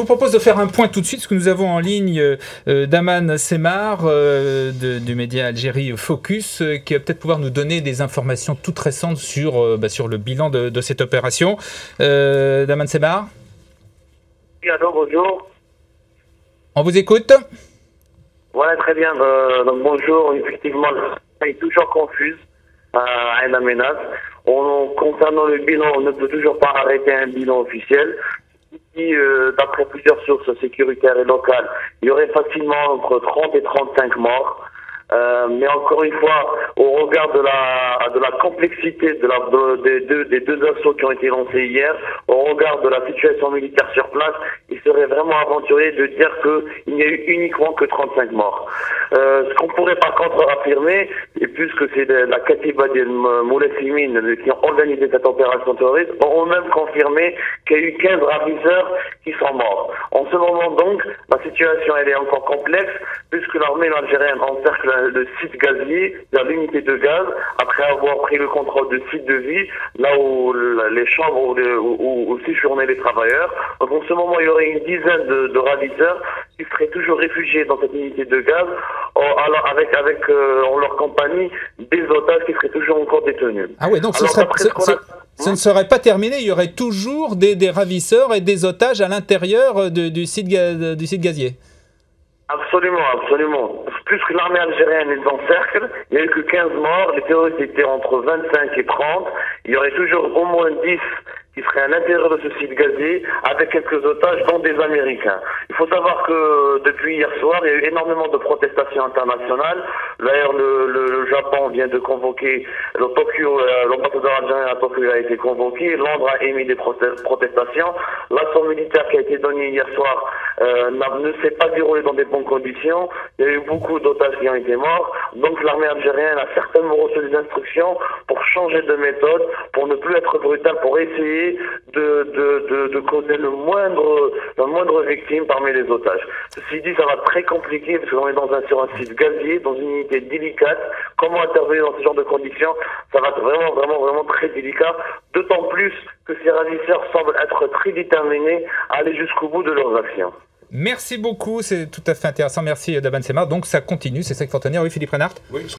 Je vous propose de faire un point tout de suite, parce que nous avons en ligne Daman Semar du média Algérie Focus, qui va peut-être pouvoir nous donner des informations toutes récentes sur le bilan de cette opération. Daman Semar. Oui, allô, bonjour. On vous écoute. Voilà, très bien. Donc bonjour, effectivement, la est toujours confuse à la menace. Concernant le bilan, on ne peut toujours pas arrêter un bilan officiel. D'après plusieurs sources sécuritaires et locales, il y aurait facilement entre 30 et 35 morts. Mais encore une fois, au regard de la complexité des deux assauts qui ont été lancés hier, au regard de la situation militaire sur place, il serait vraiment aventurier de dire qu'il n'y a eu uniquement que 35 morts. Ce qu'on pourrait par contre affirmer, et puisque c'est la Katiba des Moulay-Simine qui ont organisé cette opération terroriste, ont même confirmé qu'il y a eu 15 ravisseurs qui sont morts. En ce moment donc, la situation elle est encore complexe, puisque l'armée algérienne encercle le site gazier, l'unité de gaz, après avoir pris le contrôle du site de vie, là où les chambres où séjournaient les travailleurs. Donc en ce moment, il y aurait une dizaine de ravisseurs qui seraient toujours réfugiés dans cette unité de gaz, avec en leur compagnie des otages qui seraient toujours encore détenus. Ah oui, donc ce ne serait pas terminé, il y aurait toujours des ravisseurs et des otages à l'intérieur du site gazier. Absolument, absolument. Plus que l'armée algérienne les encercle, il n'y a eu que 15 morts, les terroristes étaient entre 25 et 30, il y aurait toujours au moins 10 qui seraient à l'intérieur de ce site gazier, avec quelques otages, dont des Américains. Il faut savoir que depuis hier soir, il y a eu énormément de protestations internationales. D'ailleurs, le Japon vient de convoquer, l'ambassadeur algérien à Tokyo a été convoqué, Londres a émis des protestations. L'assaut militaire qui a été donné hier soir ne s'est pas déroulé dans des bonnes conditions. Il y a eu beaucoup d'otages qui ont été morts. Donc l'armée algérienne a certainement reçu des instructions pour changer de méthode, pour ne plus être brutale, pour essayer de causer le moindre victime parmi les otages. Ceci dit, ça va être très compliqué parce qu'on est sur un site gazier, dans une unité délicate. Comment intervenir dans ce genre de conditions? Ça va être vraiment très délicat. D'autant plus que ces ravisseurs semblent être très déterminés à aller jusqu'au bout de leurs actions. Merci beaucoup, c'est tout à fait intéressant. Merci Daman Semar. Donc ça continue, c'est ça qu'il faut retenir. Oui, Philippe Reinhardt. Oui.